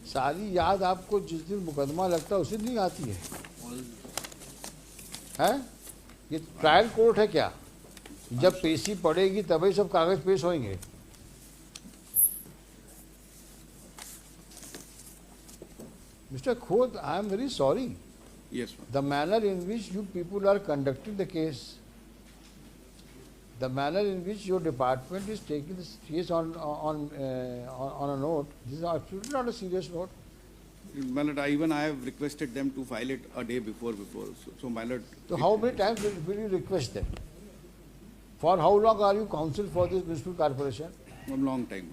सारी याद आपको जिस दिन मुकदमा लगता है उसी दिन ही आती है? ये ट्रायल कोर्ट है क्या? जब पेशी पड़ेगी तभी सब कागज पेश होंगे। Mr. Khod, I am very sorry. Yes, ma'am. The manner in which you people are conducting the case, the manner in which your department is taking this case on a note, this is absolutely not a serious note. My lord, I have requested them to file it a day before. So my lord. So how many times will you request them? For how long are you counsel for this municipal corporation? A long time.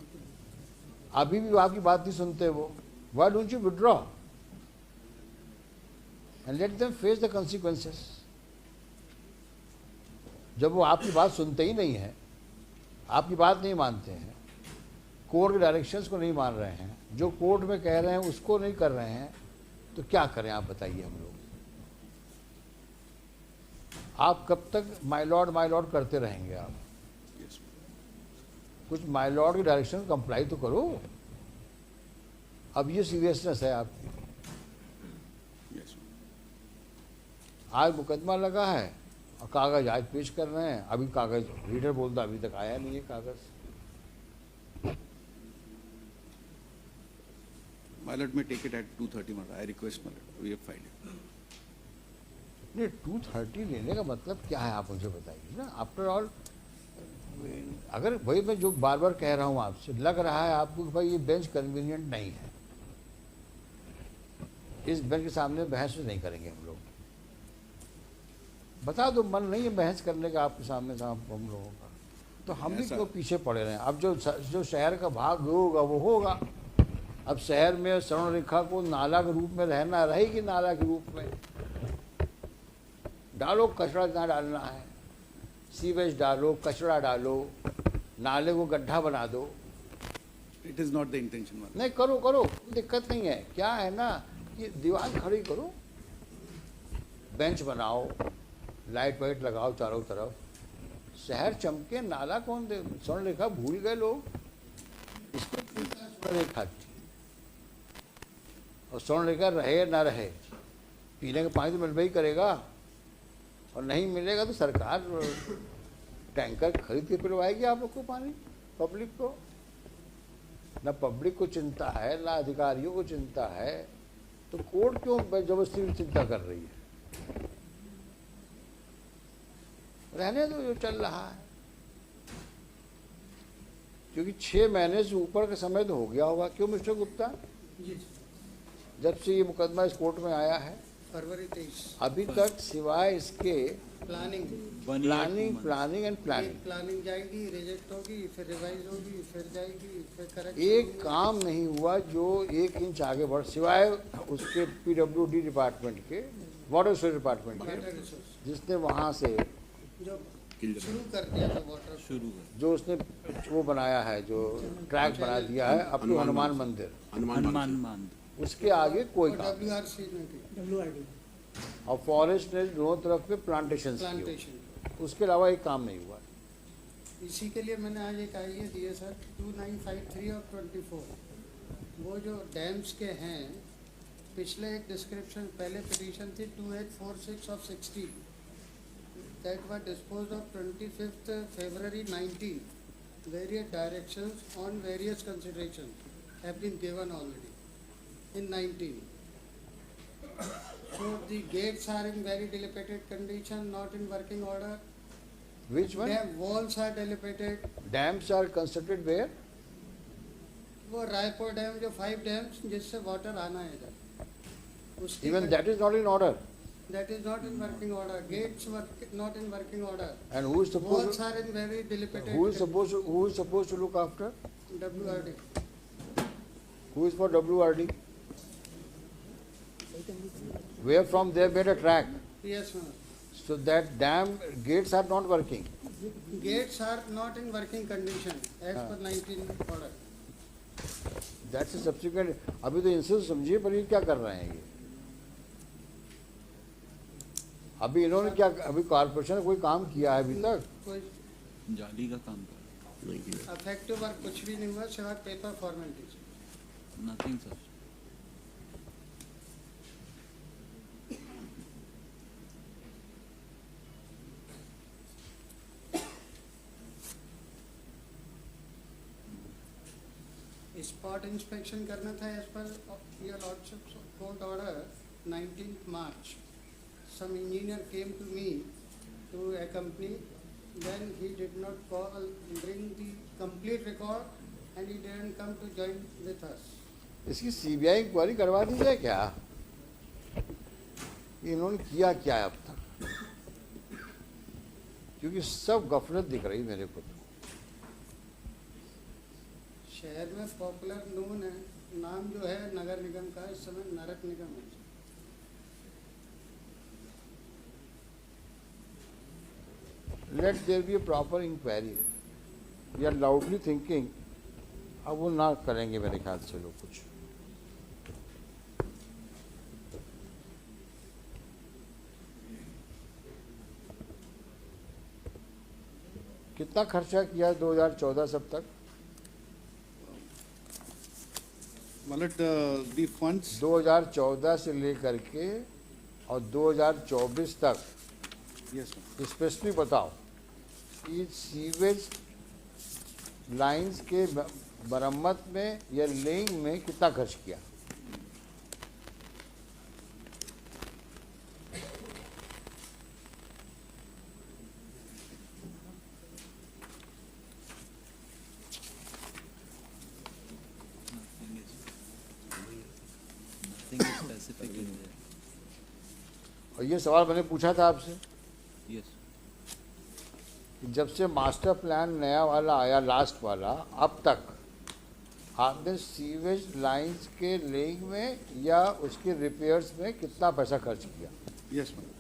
अभी भी आपकी बात नहीं सुनते वो. Why don't you withdraw and let them face the consequences? जब वो आपकी बात सुनते ही नहीं है, आपकी बात नहीं मानते हैं, कोर्ट के डायरेक्शंस को नहीं मान रहे हैं, जो कोर्ट में कह रहे हैं उसको नहीं कर रहे हैं, तो क्या करें आप बताइए हम लोग? आप कब तक माय लॉर्ड करते रहेंगे आप? कुछ माय लॉर्ड के डायरेक्शन कंप्लाई तो करो। अब ये सीरियसनेस है आपकी। आज मुकदमा लगा है और कागज आज पेश कर रहे हैं, अभी कागज रीडर बोलता अभी तक आया नहीं है कागज। My lord may take it at 2:30. I request my lord. We have filed it. नहीं 2:30 लेने का मतलब क्या है आप मुझे बताइए ना। आफ्टर ऑल अगर वही मैं जो बार बार कह रहा हूँ आपसे, लग रहा है आपको कि भाई ये बेंच कन्वीनियंट नहीं है, इस बेंच के सामने बहस नहीं करेंगे हम लोग। बता दो मन नहीं है बहस करने का आपके सामने हम लोगों का, तो हम भी क्यों पीछे पड़े रहे हैं? अब जो शहर का भाग होगा वो होगा। अब शहर में स्वर्ण रेखा को नाला के रूप में रहना रहेगी, नाला के रूप में डालो, कचरा जहाँ डालना है, सीवेज डालो, कचरा डालो, नाले को गड्ढा बना दो। It is not the intention, my lord. नहीं करो करो, दिक्कत नहीं है। क्या है ना, ये दीवार खड़ी करो, बेंच बनाओ, लाइट वाइट लगाओ चारों तरफ, शहर चमके। नाला कौन दे? स्वर्ण रेखा भूल गए लोग, इसको स्वर्ण रेखा थी। और स्वर्ण रेखा रहे ना रहे, पीने का पानी तो मिलना ही करेगा, और नहीं मिलेगा तो सरकार टैंकर खरीद के पिलवाएगी आप लोग को पानी, पब्लिक को। ना पब्लिक को चिंता है, ना अधिकारियों को चिंता है, तो कोर्ट क्यों जबरदस्ती चिंता कर रही है? रहने दो जो चल रहा है, क्योंकि 6 महीने से ऊपर का समय तो हो गया होगा। क्यों मिस्टर गुप्ता? जब से ये मुकदमा इस कोर्ट में आया है फरवरी 23 अभी तक सिवाय इसके प्लानिंग एंड प्लानिंग प्लानिंग जाएगी, रिजेक्ट होगी, फिर रिवाइज होगी, फिर जाएगी, फिर करेक्ट। एक काम नहीं हुआ जो 1 इंच आगे बढ़, सिवाय उसके PWD डिपार्टमेंट के, वाटर रिसोर्स डिपार्टमेंट के, जिसने वहाँ से जो शुरू कर दिया था वाटर शुरू जो उसने वो बनाया है, जो ट्रैक बना दिया है अप टू हनुमान मंदिर, उसके आगे कोई काम नहीं। WRC ने की, और फॉरेस्ट ने दोनों तरफ पे प्लांटेशन, उसके अलावा एक काम नहीं हुआ। इसी के लिए मैंने आज एक आइडिया दिया सर, 2953 और 24 वो जो डैम्स के हैं, पिछले एक डिस्क्रिप्शन पहले पिटीशन थी 2846 of 60 that were disposed of 25th February 19. Various directions on various considerations have been given already in 19. So the gates are in very dilapidated condition, not in working order. Which one? Dam walls are dilapidated. Dams are constructed where? वो Raipur dam जो 5 dams जिससे water आना है इधर, उसकी Even that is not in order. that is not in working order. Gates were not in working order. And who is Walls supposed are in very dilapidated. who is supposed to look after? WRD. Who is for WRD? Where from they made a track, Yes, ma'am. so that dam gates are not working. Gates are not in working condition as per 19 order. That's a subsequent. अभी तो इनसे समझिए पर ये क्या कर रहे हैं ये? अभी इन्होंने क्या, अभी कॉर्पोरेशन ने कोई काम किया है अभी तक? कोई जाली का काम कर अफेक्टिव वर्क कुछ भी नहीं हुआ सिवाय paper formalities. Nothing sir. Spot inspection करना था as per your lordship court order 19th March. Some engineer came to me to accompany. Then he did not bring the complete record and he didn't come to join with us. इसकी CBI inquiry करवा दी जाए क्या? इन्होंने किया क्या है अब तक? क्योंकि सब गफलत दिख रही मेरे को तो। शहर में पॉपुलर नोन है, नाम जो है नगर निगम का इस समय नरक निगम है। Let there be a proper inquiry. We are loudly thinking, अब वो ना करेंगे मेरे ख्याल से लोग कुछ। कितना खर्चा किया 2014 सब तक? मतलब the funds 2014 से लेकर के और 2024 तक yes sir. स्पेशली बताओ कि सीवेज लाइंस के मरम्मत में या लेइंग में कितना खर्च किया? Nothing is specific in there. और ये सवाल मैंने पूछा था आपसे Yes. कि जब से मास्टर प्लान नया वाला आया लास्ट वाला अब तक आपने सीवेज लाइंस के लेइंग में या उसके रिपेयर्स में कितना पैसा खर्च किया? Yes ma'am.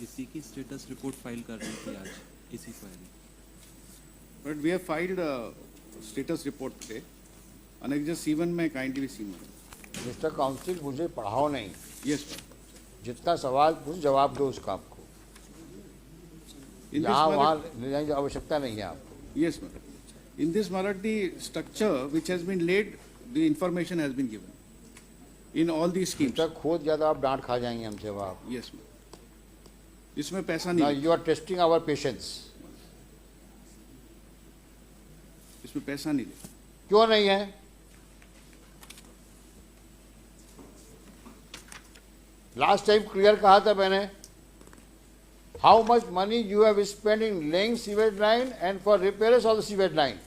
इसी की स्टेटस रिपोर्ट फाइल कर रही थी आज इसी query. But we have filed a status report today. Annexure C1 में kindly see ma'am. Mister council मुझे पढ़ाओ नहीं, Yes ma'am. जितना सवाल पूछ जवाब दो उसका आपको। In this यहाँ वहाँ matter, ले जाने की आवश्यकता नहीं है आपको। yes ma'am. In this matter, the structure which has been laid, the information has been given. In all these schemes. जब तक खोद गया तो आप डांट खा जाएंगे हमसे आप। Yes ma'am. इसमें पैसा Now नहीं, you are testing our patience. इसमें पैसा नहीं है। क्यों नहीं है? लास्ट टाइम क्लियर कहा था मैंने, how much money you have spend in laying sewage line and for repairs of the sewage line.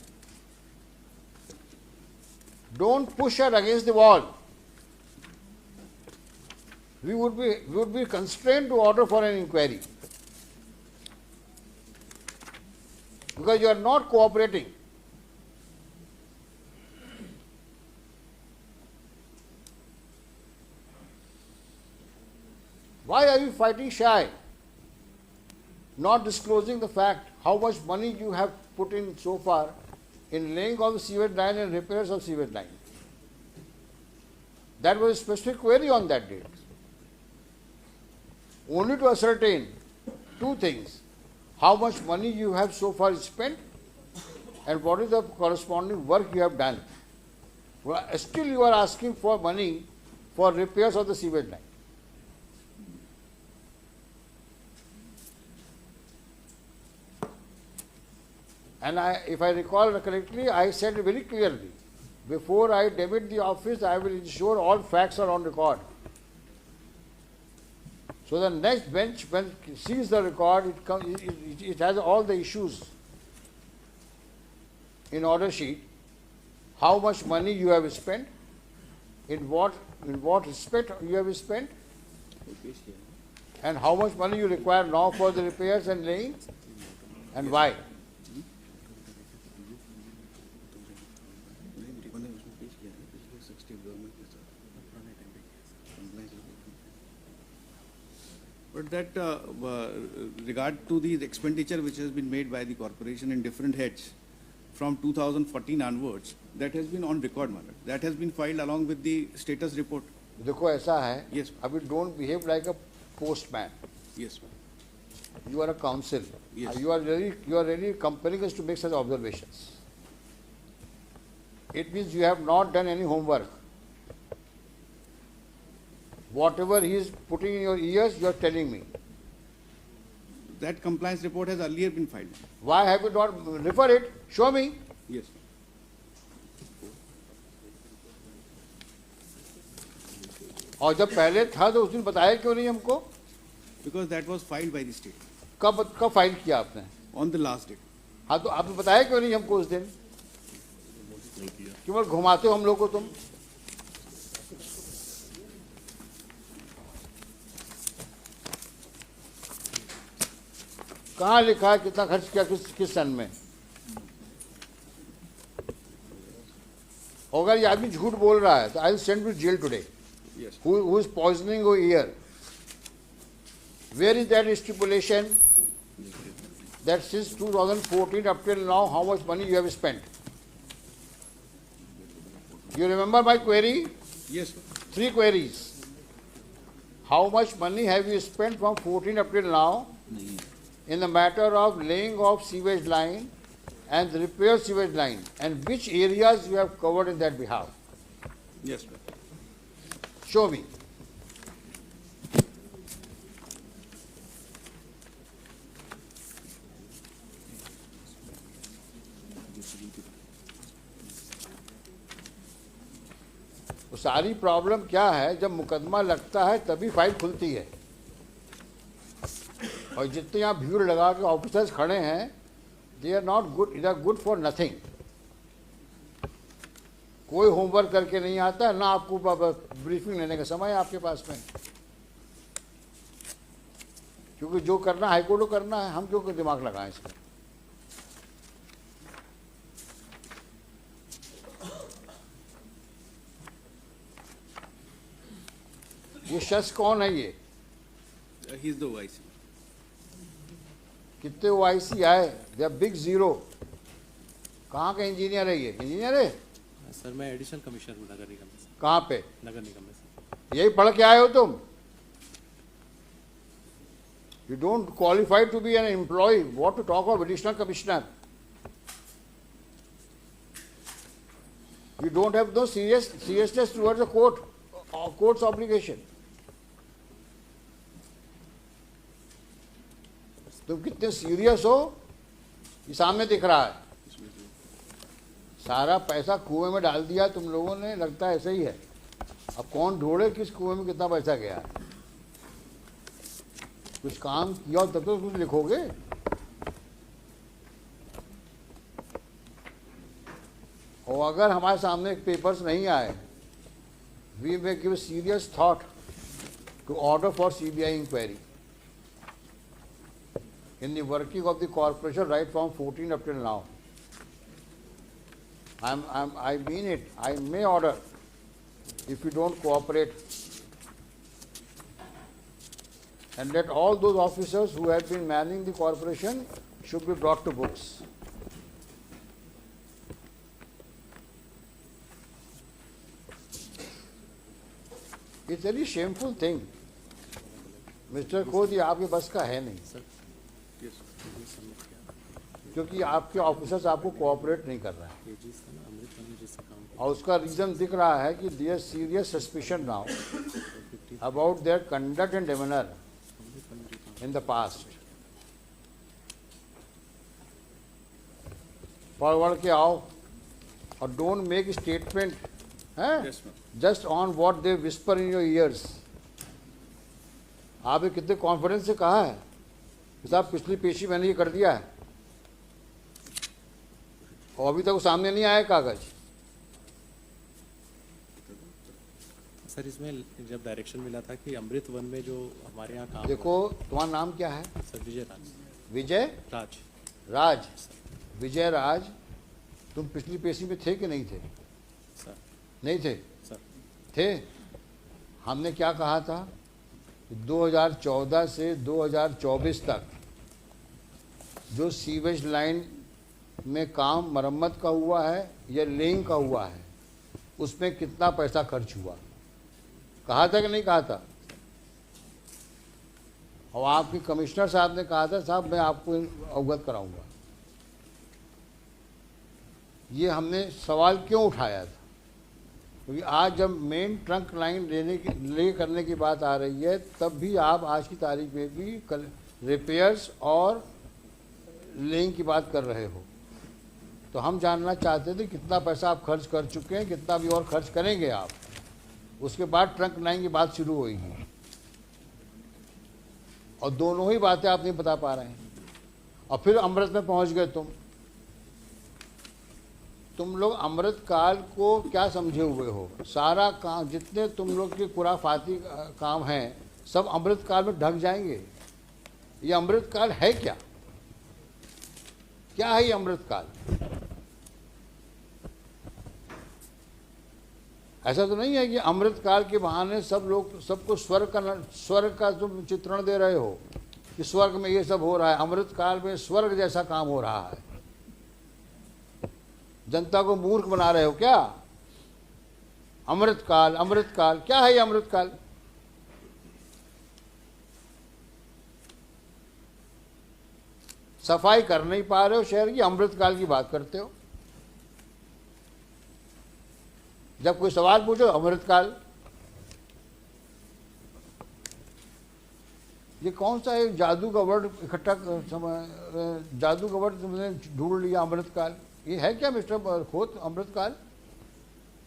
Don't push her against the wall. We would be constrained to order for an inquiry because you are not cooperating. Why are you fighting shy? Not disclosing the fact how much money you have put in so far in laying of the sewage line and repairs of sewage line. That was a specific query on that date. Only to ascertain two things: how much money you have so far spent and what is the corresponding work you have done. Well, still you are asking for money for repairs of the sewage line. And if I recall correctly, I said very clearly, before I debit the office, I will ensure all facts are on record. So the next bench, when it sees the record, it has all the issues in order sheet. How much money you have spent, in what respect you have spent, and how much money you require now for the repairs and laying, and why. But that regard to the expenditure which has been made by the corporation in different heads from 2014 onwards, that has been on record matter. That has been filed along with the status report. देखो ऐसा है, Yes. अभी don't behave like a postman. Yes, ma'am. You are a counsel. Yes. You are really compelling us to make such observations. It means you have not done any homework. Whatever he is putting in your ears, you are telling me. that compliance report has earlier been filed. Why have you not refer it? Show me. Yes. और जब पहले था तो उस दिन बताया क्यों नहीं हमको? Because that was filed by the state कब फाइल किया आपने? on the last date. हाँ तो आपने बताया क्यों नहीं हमको उस दिन? केवल घुमाते हो हम लोग को तुम। कहाँ लिखा है कितना खर्च किया किस सन में? अगर ये आदमी झूठ बोल रहा है तो I will send to jail today. Yes. Who is poisoning your ear? Where is that stipulation that since 2014 up till now how much money you have spent? You remember my query? Yes, sir. 3 queries. How much money have you spent from 14 up till now in the matter of laying of sewage line and repair sewage line, and which areas you have covered in that behalf? Yes, sir. Show me. तो सारी problem क्या है, जब मुकदमा लगता है तभी file खुलती है। और जितने यहाँ भीड़ लगा के ऑफिसर्स खड़े हैं, they are not good, they are good for nothing. कोई होमवर्क करके नहीं आता, ना आपको ब्रीफिंग लेने का समय है आपके पास में, क्योंकि जो करना हाईकोर्ट को करना है, हम क्यों दिमाग लगाएं इसमें। ये शख्स कौन है ये? He is the OIC. कितने OIC आए? They are big zero. कहाँ का इंजीनियर है ये? इंजीनियर है सर, मैं एडिशनल कमिश्नर हूँ नगर निगम में। कहाँ पे? नगर निगम में सर। यही पढ़ के आए हो तुम? You don't qualify to be an employee. What to talk of additional commissioner? You don't have no seriousness towards the court's obligation. तुम कितने सीरियस हो ये सामने दिख रहा है। सारा पैसा कुएं में डाल दिया तुम लोगों ने, लगता है ऐसे ही है। अब कौन ढूंढे किस कुएं में कितना पैसा गया। कुछ काम किया तब तो कुछ लिखोगे। और अगर हमारे सामने पेपर्स नहीं आए, we may give serious thought to order for CBI inquiry in the working of the corporation right from 14 up till now. I mean it. I may order if you don't cooperate, and let all those officers who have been manning the corporation should be brought to books. It's a very shameful thing. Mr. Kodi, आपके बस का है नहीं, Yes, sir. क्योंकि आपके officers आपको cooperate नहीं कर रहे हैं। और उसका रीजन दिख रहा है कि there serious suspicion now about their conduct and demeanour in the past. Forward के आओ और don't make statement Yes, ma'am. Just on what they whisper in your ears. आपने कितने कॉन्फिडेंस से कहा है कि साहब पिछली पेशी मैंने ये कर दिया है, और अभी तक वो सामने नहीं आया कागज। सर, इसमें जब डायरेक्शन मिला था कि अमृत वन में जो हमारे यहाँ काम देखो, तुम्हारा नाम क्या है? सर, विजय राज। विजय राज। राज। विजय राज, तुम पिछली पेशी में थे कि नहीं थे? सर। नहीं थे? सर। थे। हमने क्या कहा था? 2014 से 2024 तक जो सीवेज लाइन में काम मरम्मत का हुआ है या लेइंग का हुआ है, उसमें कितना पैसा खर्च हुआ, कहा था कि नहीं कहा था? और आपके कमिश्नर साहब ने कहा था साहब मैं आपको अवगत कराऊंगा। ये हमने सवाल क्यों उठाया था? क्योंकि आज जब मेन ट्रंक लाइन ले करने की बात आ रही है, तब भी आप आज की तारीख में भी रिपेयर्स और लेइंग की बात कर रहे हो, तो हम जानना चाहते थे कितना पैसा आप खर्च कर चुके हैं, कितना भी और खर्च करेंगे आप। उसके बाद ट्रंक लाइन की बात शुरू होगी, और दोनों ही बातें आप नहीं बता पा रहे हैं। और फिर अमृत में पहुंच गए तुम लोग अमृत काल को क्या समझे हुए हो? सारा काम, जितने तुम लोग के खुराफाती काम हैं, सब अमृत काल में ढक जाएंगे। ये अमृत काल है क्या? क्या है ये अमृत काल? ऐसा तो नहीं है कि अमृत काल के बहाने सब लोग सबको स्वर्ग का तुम चित्रण दे रहे हो कि स्वर्ग में ये सब हो रहा है। अमृत काल में स्वर्ग जैसा काम हो रहा है। जनता को मूर्ख बना रहे हो क्या? अमृत काल, अमृत काल, क्या है ये अमृत काल? सफाई कर नहीं पा रहे हो शहर की, अमृत काल की बात करते हो। जब कोई सवाल पूछो अमृत काल। ये कौन सा एक जादू का वर्ड इकट्ठा जादू का वर्ड तुमने ढूंढ लिया, अमृत काल? ये है क्या मिस्टर खोत अमृत काल?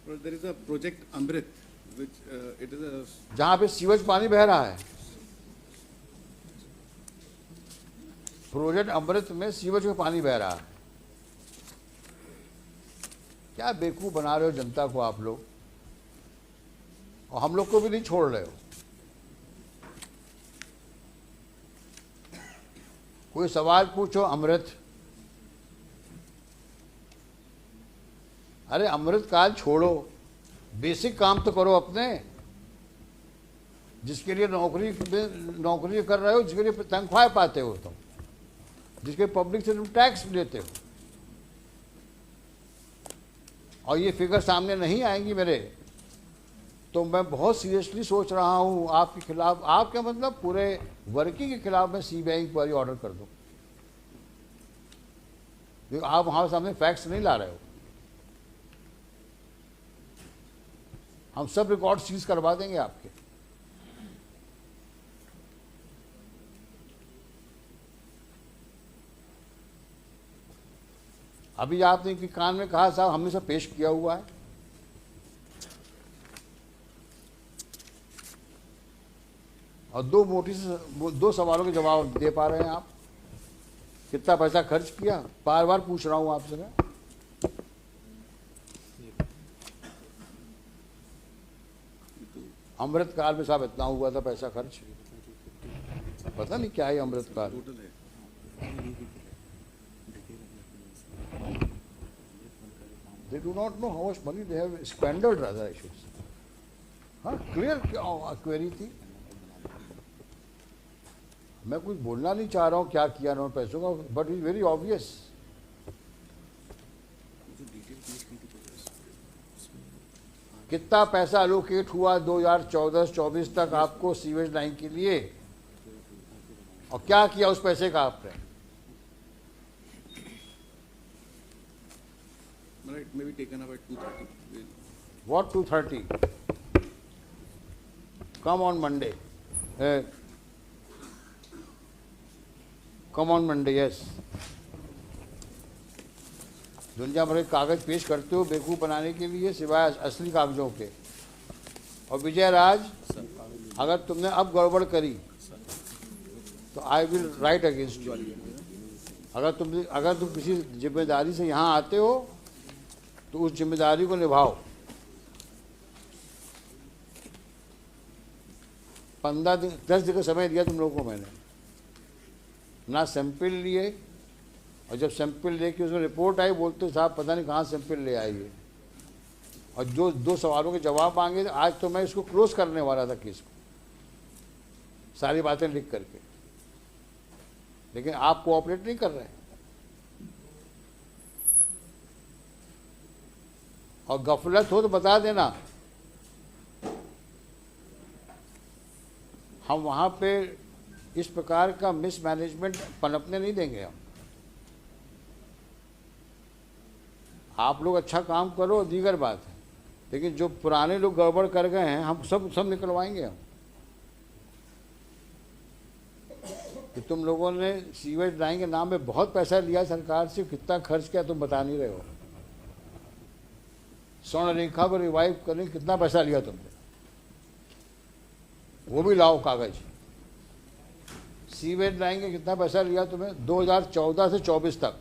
There is a project Amrit, which it is a जहां पे सीवेज पानी बह रहा है। प्रोजेक्ट अमृत में सीवेज में पानी बह रहा है। क्या बेवकूफ बना रहे हो जनता को आप लोग, और हम लोग को भी नहीं छोड़ रहे हो। कोई सवाल पूछो अमृत, अरे अमृत काल छोड़ो, बेसिक काम तो करो अपने, जिसके लिए नौकरी कर रहे हो, जिसके लिए तनख्वाह पाते हो तुम, जिसके पब्लिक से तुम टैक्स लेते हो। और ये फिगर सामने नहीं आएंगी मेरे, तो मैं बहुत सीरियसली सोच रहा हूँ आपके खिलाफ, आपके मतलब पूरे वर्किंग के खिलाफ मैं सीबीआई इंक्वायरी ऑर्डर कर दूँ। क्योंकि आप वहाँ सामने फैक्ट्स नहीं ला रहे हो। हम सब रिकॉर्ड सीज करवा देंगे आपके। अभी आपने कि कान में कहा साहब हमने सब पेश किया हुआ है, और दो सवालों के जवाब दे पा रहे हैं आप। कितना पैसा खर्च किया, बार बार पूछ रहा हूं आपसे मैं। अमृत काल में साहब इतना हुआ था पैसा खर्च, पता नहीं क्या है अमृत काल। total है। They do not know how much money they have squandered, rather I should say. हाँ, क्लियर क्वेरी थी। मैं कुछ बोलना नहीं चाह रहा हूँ क्या किया उन्होंने पैसों का, बट इज वेरी ऑब्वियस। कितना पैसा अलोकेट हुआ 2014-24 तक आपको सीवेज लाइन के लिए, और क्या किया उस पैसे का आपने? It may be taken up at 2:30. What 2:30? Come on Monday. Come on Monday, yes. दुनिया भर के कागज पेश करते हो बेवकूफ बनाने के लिए, सिवाय असली कागजों के। और विजय राज, अगर तुमने अब गड़बड़ करी तो I will write against you. अगर तुम किसी जिम्मेदारी से यहाँ आते हो तो उस जिम्मेदारी को निभाओ। 10 दिन का समय दिया तुम लोगों को मैंने, ना सैंपल लिए, और जब सैंपल लेके उसमें रिपोर्ट आई बोलते साहब पता नहीं कहाँ सैंपल ले आइए, और जो 2 सवालों के जवाब मांगे। आज तो मैं इसको क्लोज करने वाला था केस को, सारी बातें लिख करके, लेकिन आप कोऑपरेट नहीं कर रहे। और गफलत हो तो बता देना, हम वहाँ पे इस प्रकार का मिसमैनेजमेंट पनपने नहीं देंगे हम। आप लोग अच्छा काम करो दीगर बात है, लेकिन जो पुराने लोग गड़बड़ कर गए हैं हम सब निकलवाएंगे हम। कि तुम लोगों ने सीवेज लाइन के नाम पे बहुत पैसा लिया सरकार से, कितना खर्च किया तुम बता नहीं रहे हो। स्वर्ण रेखा को रिवाइव करने कितना पैसा लिया तुमने, वो भी लाओ कागज। सीवेज लाइन के कितना पैसा लिया तुम्हें 2014 से 24 तक,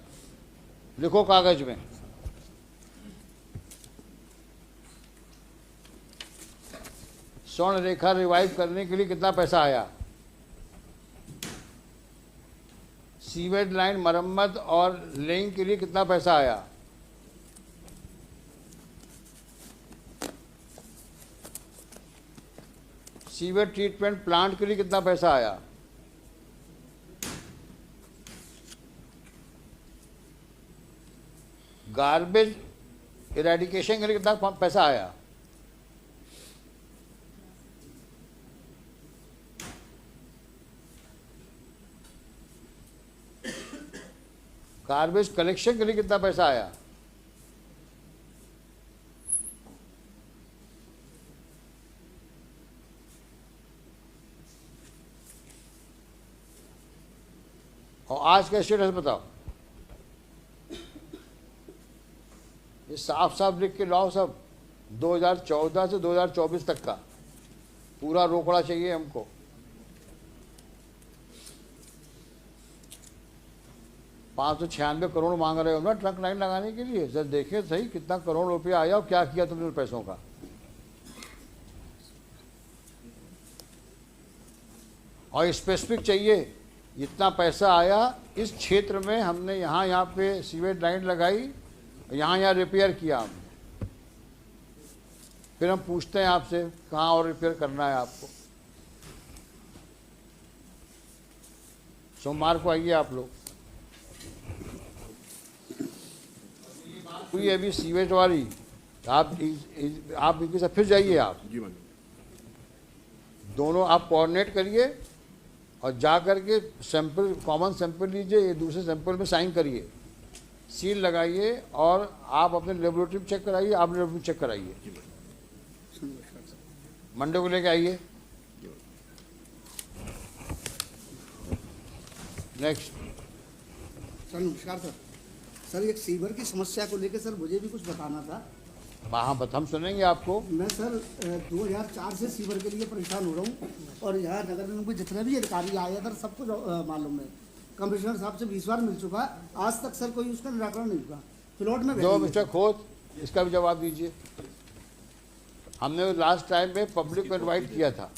लिखो कागज में। स्वर्ण रेखा रिवाइव करने के लिए कितना पैसा आया, सीवेज लाइन मरम्मत और लेइंग के लिए कितना पैसा आया, सीवेज ट्रीटमेंट प्लांट के लिए कितना पैसा आया, गार्बेज इरेडिकेशन के लिए कितना पैसा आया, गार्बेज कलेक्शन के लिए कितना पैसा आया, और आज का स्टेटस बताओ। ये साफ साफ लिख के लाओ सब, 2014 से 2024 तक का पूरा रोकड़ा चाहिए हमको। $596 करोड़ मांग रहे हो ना ट्रंक लाइन लगाने के लिए, सर देखिए सही कितना करोड़ रुपया आया और क्या किया तुमने पैसों का। और स्पेसिफिक चाहिए इतना पैसा आया इस क्षेत्र में, हमने यहाँ पे सीवेज लाइन लगाई, यहाँ रिपेयर किया हमने। फिर हम पूछते हैं आपसे कहाँ और रिपेयर करना है आपको। सोमवार को आइए आप लोग। हुई अभी सीवेज वाली, आप इनके साथ फिर जाइए, आप दोनों आप कोऑर्डिनेट करिए और जा करके सैंपल, कॉमन सैंपल लीजिए, ये दूसरे सैंपल में साइन करिए, सील लगाइए और आप अपने लेबोरेटरी में चेक कराइए, आप लेबोरेटरी में चेक कराइए। मंडे को लेके आइए। नेक्स्ट। सर नमस्कार सर। सर एक सीवर की समस्या को लेकर सर मुझे भी कुछ बताना था। हाँ हम सुनेंगे आपको। मैं सर 2004 से सीवर के लिए परेशान हो रहा हूँ और यहाँ नगर निगम के जितने भी अधिकारी आए सर सबको मालूम है। कमिश्नर साहब से 20 बार मिल चुका, आज तक सर कोई उसका निराकरण नहीं हुआ। प्लॉट में जो मिस्टर खोत, इसका भी जवाब दीजिए। हमने लास्ट टाइम में पब्लिक को इन्वाइट किया था,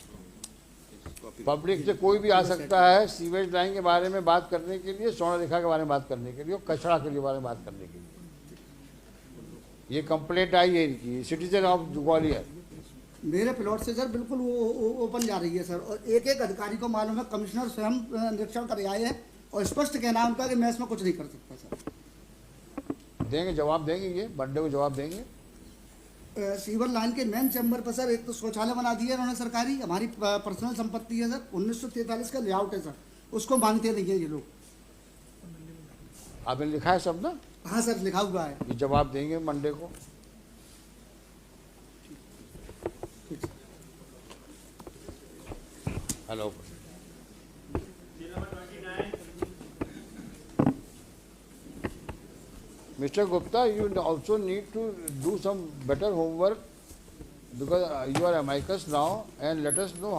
पब्लिक से कोई भी आ सकता है सीवेज लाइन के बारे में बात करने के लिए, स्वर्ण रेखा के बारे में बात करने के लिए और कचरा के लिए बारे में बात करने के लिए। ये कंप्लेंट आई है इनकी, सिटीजन ऑफ ग्वालियर। मेरे प्लॉट से सर बिल्कुल वो ओपन जा रही है सर, और एक एक अधिकारी को मालूम है, कमिश्नर स्वयं निरीक्षण कर आए हैं और स्पष्ट कहना है उनका कि मैं इसमें कुछ नहीं कर सकता सर। देंगे, जवाब देंगे, ये मंडे को जवाब देंगे। सीवर लाइन के मेन चैम्बर पर सर एक तो शौचालय बना दिया उन्होंने सरकारी, हमारी पर्सनल संपत्ति है सर, 1943 का लेआउट है सर, उसको मांगते नहीं है ये लोग। आपने लिखा है सब ना? हाँ सर लिखा हुआ है। ये जवाब देंगे मंडे को। Hello Mr. Gupta, you also need to do some better homework because you are amicus now, and let us know